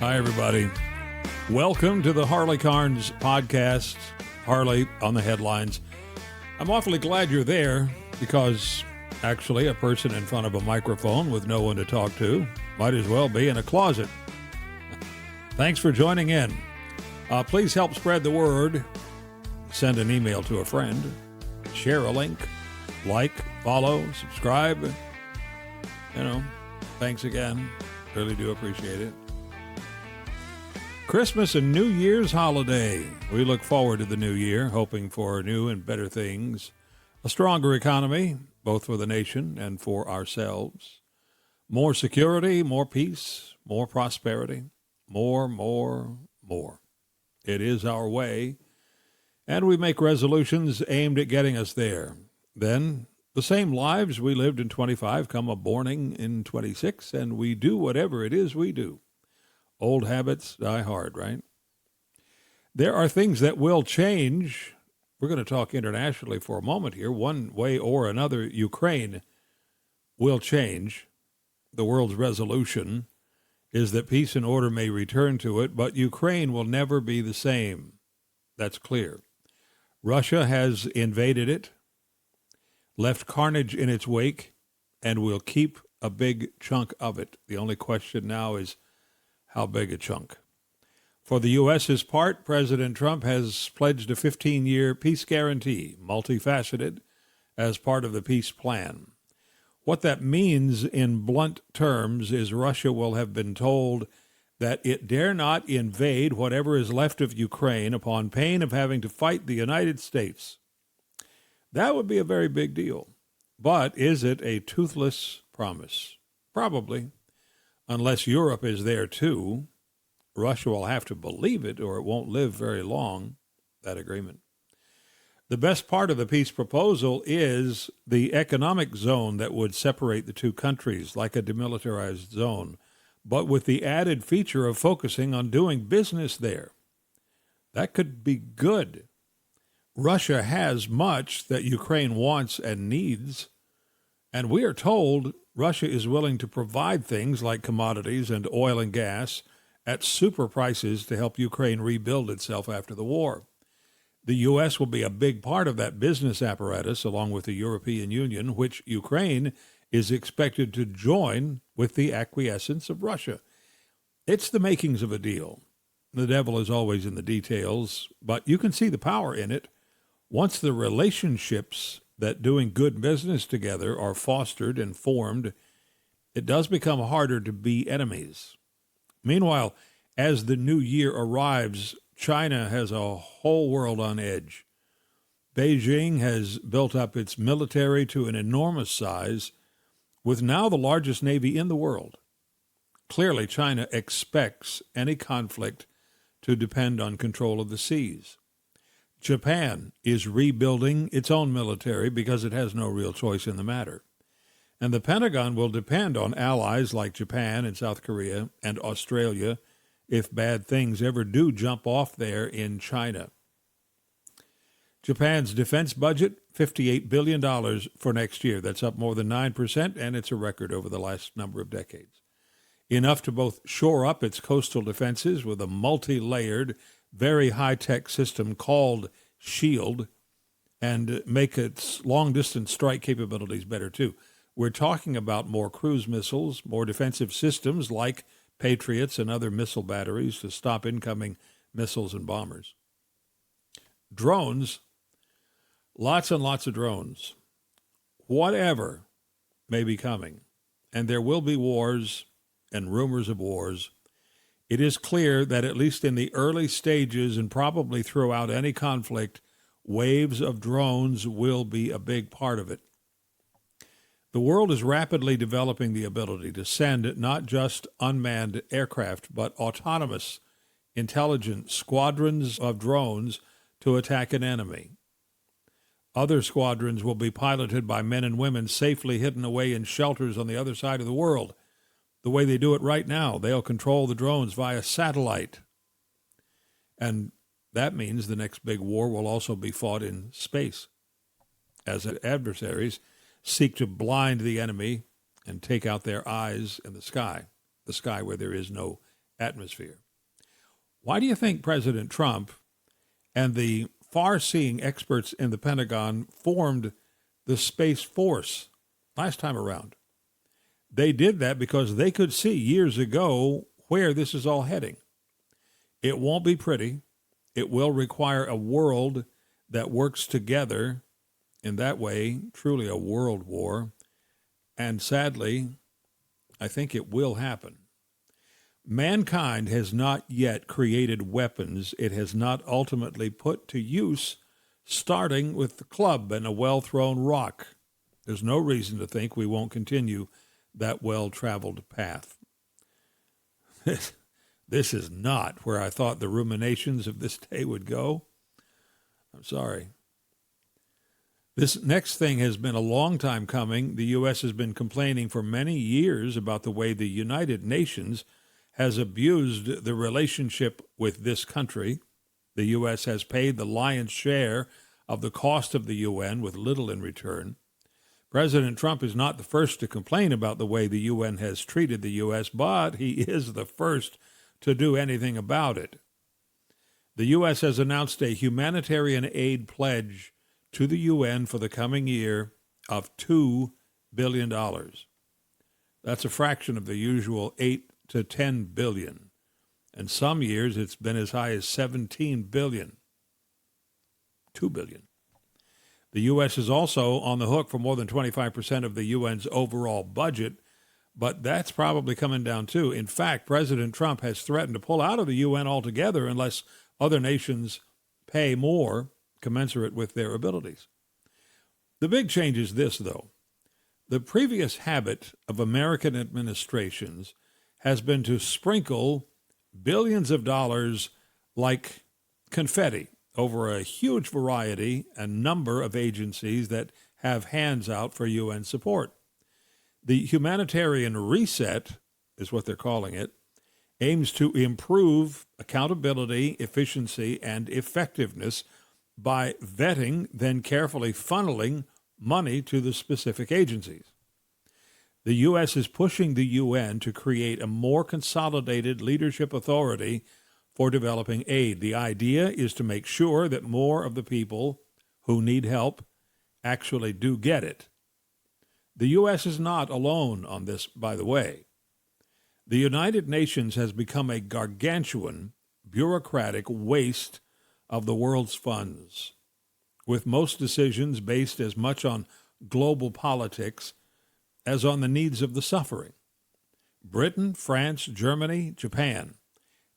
Hi, everybody. Welcome to the Harley Carnes podcast. Harley on the headlines. I'm awfully glad you're there because actually a person in front of a microphone with no one to talk to might as well be in a closet. Thanks for joining in. Please help spread the word. Send an email to a friend. Share a link. Like, follow, subscribe. Thanks again. Really do appreciate it. Christmas and New Year's holiday. We look forward to the new year, hoping for new and better things. A stronger economy, both for the nation and for ourselves. More security, more peace, more prosperity. More. It is our way, and we make resolutions aimed at getting us there. Then the same lives we lived in 25 come a-borning in 26, and we do whatever it is we do. Old habits die hard, right? There are things that will change. We're going to talk internationally for a moment here. One way or another, Ukraine will change. The world's resolution is that peace and order may return to it, but Ukraine will never be the same. That's clear. Russia has invaded it, left carnage in its wake, and will keep a big chunk of it. The only question now is how big a chunk. For the U.S.'s part, President Trump has pledged a 15-year peace guarantee, multifaceted, as part of the peace plan. What that means in blunt terms is Russia will have been told that it dare not invade whatever is left of Ukraine upon pain of having to fight the United States. That would be a very big deal. But is it a toothless promise? Probably. Unless Europe is there too. Russia will have to believe it or it won't live very long, that agreement. The best part of the peace proposal is the economic zone that would separate the two countries, like a demilitarized zone, but with the added feature of focusing on doing business there. That could be good. Russia has much that Ukraine wants and needs, and we are told Russia is willing to provide things like commodities and oil and gas at super prices to help Ukraine rebuild itself after the war. The U.S. will be a big part of that business apparatus, along with the European Union, which Ukraine is expected to join with the acquiescence of Russia. It's the makings of a deal. The devil is always in the details, but you can see the power in it. Once the relationships that doing good business together are fostered and formed, it does become harder to be enemies. Meanwhile, as the new year arrives, China has a whole world on edge. Beijing has built up its military to an enormous size, with now the largest navy in the world. Clearly, China expects any conflict to depend on control of the seas. Japan is rebuilding its own military because it has no real choice in the matter. And the Pentagon will depend on allies like Japan and South Korea and Australia if bad things ever do jump off there in China. Japan's defense budget, $58 billion for next year. That's up more than 9%, and it's a record over the last number of decades. Enough to both shore up its coastal defenses with a multi-layered, very high-tech system called SHIELD and make its long-distance strike capabilities better, too. We're talking about more cruise missiles, more defensive systems like Patriots and other missile batteries to stop incoming missiles and bombers. Drones, lots and lots of drones. Whatever may be coming, and there will be wars and rumors of wars. It is clear that at least in the early stages and probably throughout any conflict, waves of drones will be a big part of it. The world is rapidly developing the ability to send not just unmanned aircraft, but autonomous, intelligent squadrons of drones to attack an enemy. Other squadrons will be piloted by men and women safely hidden away in shelters on the other side of the world. The way they do it right now, they'll control the drones via satellite. And that means the next big war will also be fought in space, as adversaries seek to blind the enemy and take out their eyes in the sky where there is no atmosphere. Why do you think President Trump and the far-seeing experts in the Pentagon formed the Space Force last time around? They did that because they could see years ago where this is all heading. It won't be pretty. It will require a world that works together in that way, truly a world war. And sadly, I think it will happen. Mankind has not yet created weapons it has not ultimately put to use, starting with the club and a well-thrown rock. There's no reason to think we won't continue that well-traveled path. This is not where I thought the ruminations of this day would go. I'm sorry. This next thing has been a long time coming. The U.S. has been complaining for many years about the way the United Nations has abused the relationship with this country. The U.S. has paid the lion's share of the cost of the UN with little in return. President Trump is not the first to complain about the way the UN has treated the U.S., but he is the first to do anything about it. The U.S. has announced a humanitarian aid pledge to the UN for the coming year of $2 billion. That's a fraction of the usual $8 to $10 billion. And some years it's been as high as $17 billion. $2 billion. The U.S. is also on the hook for more than 25% of the UN's overall budget, but that's probably coming down too. In fact, President Trump has threatened to pull out of the UN altogether unless other nations pay more commensurate with their abilities. The big change is this, though. The previous habit of American administrations has been to sprinkle billions of dollars like confetti over a huge variety and number of agencies that have hands out for UN support. The humanitarian reset, is what they're calling it, aims to improve accountability, efficiency, and effectiveness by vetting, then carefully funneling money to the specific agencies. The U.S. is pushing the UN to create a more consolidated leadership authority for developing aid. The idea is to make sure that more of the people who need help actually do get it. The U.S. is not alone on this, by the way. The United Nations has become a gargantuan, bureaucratic waste of the world's funds, with most decisions based as much on global politics as on the needs of the suffering. Britain, France, Germany, Japan,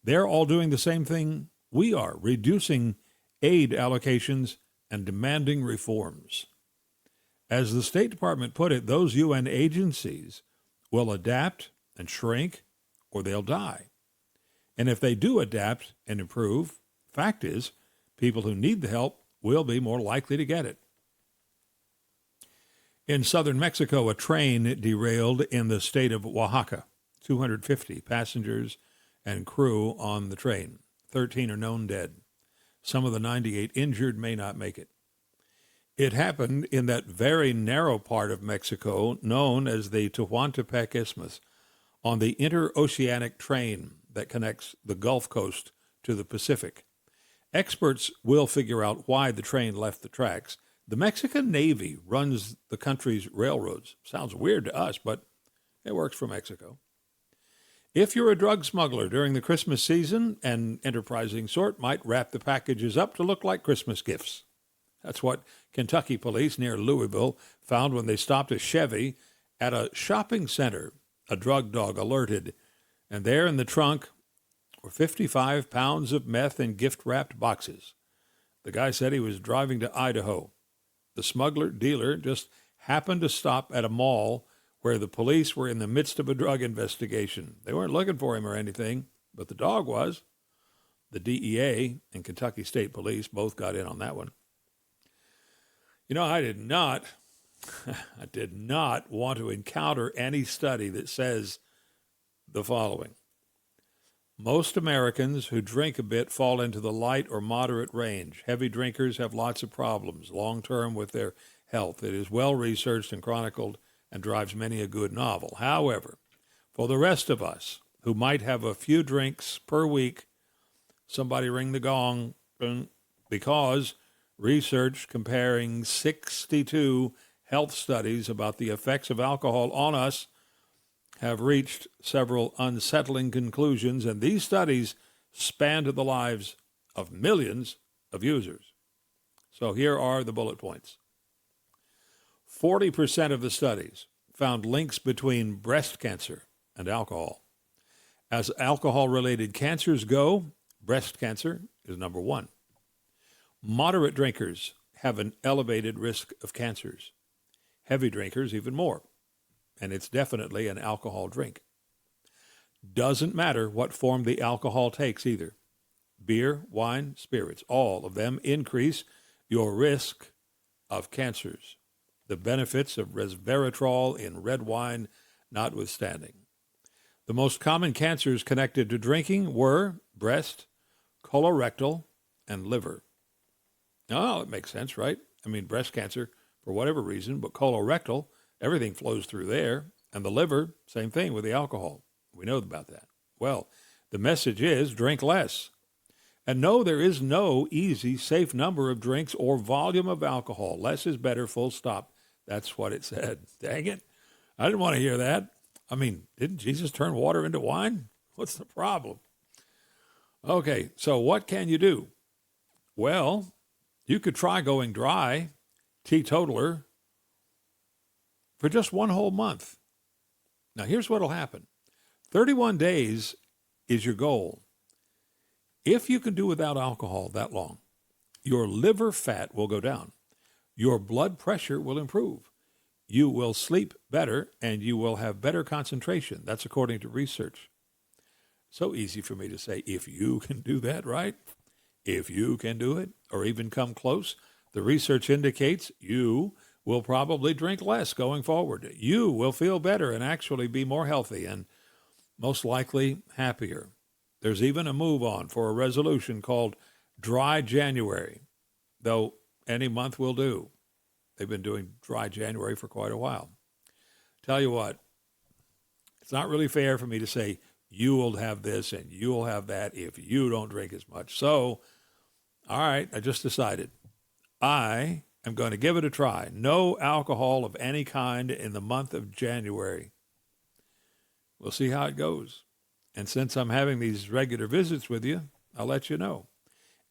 they're all doing the same thing we are, reducing aid allocations and demanding reforms. As the State Department put it, those UN agencies will adapt and shrink, or they'll die. And if they do adapt and improve, fact is, people who need the help will be more likely to get it. In southern Mexico, a train derailed in the state of Oaxaca. 250 passengers and crew on the train. 13 are known dead. Some of the 98 injured may not make it. It happened in that very narrow part of Mexico known as the Tehuantepec Isthmus on the interoceanic train that connects the Gulf Coast to the Pacific. Experts will figure out why the train left the tracks. The Mexican Navy runs the country's railroads. Sounds weird to us, but it works for Mexico. If you're a drug smuggler during the Christmas season, an enterprising sort might wrap the packages up to look like Christmas gifts. That's what Kentucky police near Louisville found when they stopped a Chevy at a shopping center. A drug dog alerted, and there in the trunk were 55 pounds of meth in gift-wrapped boxes. The guy said he was driving to Idaho. The smuggler dealer just happened to stop at a mall where the police were in the midst of a drug investigation. They weren't looking for him or anything, but the dog was. The DEA and Kentucky State Police both got in on that one. You know, I did not want to encounter any study that says the following. Most Americans who drink a bit fall into the light or moderate range. Heavy drinkers have lots of problems long-term with their health. It is well researched and chronicled and drives many a good novel. However, for the rest of us, who might have a few drinks per week, somebody ring the gong, because research comparing 62 health studies about the effects of alcohol on us have reached several unsettling conclusions, and these studies spanned the lives of millions of users. So here are the bullet points. 40% of the studies found links between breast cancer and alcohol. As alcohol-related cancers go, breast cancer is number one. Moderate drinkers have an elevated risk of cancers. Heavy drinkers even more. And it's definitely an alcohol drink. Doesn't matter what form the alcohol takes either. Beer, wine, spirits, all of them increase your risk of cancers. The benefits of resveratrol in red wine notwithstanding. The most common cancers connected to drinking were breast, colorectal, and liver. Oh, it makes sense, right? I mean, breast cancer, for whatever reason, but colorectal, everything flows through there. And the liver, same thing with the alcohol. We know about that. Well, the message is drink less. And no, there is no easy, safe number of drinks or volume of alcohol. Less is better, full stop. That's what it said. Dang it. I didn't want to hear that. I mean, didn't Jesus turn water into wine? What's the problem? Okay, so what can you do? Well, you could try going dry, teetotaler, for just one whole month. Now, here's what will happen. 31 days is your goal. If you can do without alcohol that long, your liver fat will go down. Your blood pressure will improve. You will sleep better, and you will have better concentration. That's according to research. So easy for me to say, if you can do that, right? If you can do it, or even come close, the research indicates you will probably drink less going forward. You will feel better and actually be more healthy and most likely happier. There's even a move on for a resolution called Dry January, though any month will do. They've been doing Dry January for quite a while. Tell you what, it's not really fair for me to say you will have this and you will have that if you don't drink as much. So, all right, I just decided I am going to give it a try. No alcohol of any kind in the month of January. We'll see how it goes. And since I'm having these regular visits with you, I'll let you know.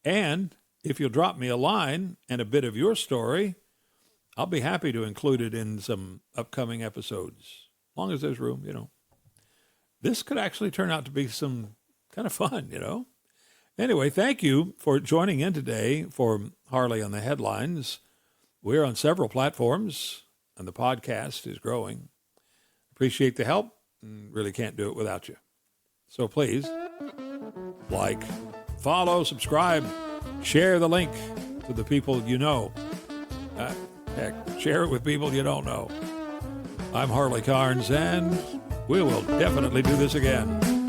And if you'll drop me a line and a bit of your story, I'll be happy to include it in some upcoming episodes, as long as there's room, This could actually turn out to be some kind of fun, Anyway, thank you for joining in today for Harley on the Headlines. We're on several platforms, and the podcast is growing. Appreciate the help. Really can't do it without you. So please, like, follow, subscribe, share the link to the people you know. Heck, share it with people you don't know. I'm Harley Carnes, and we will definitely do this again.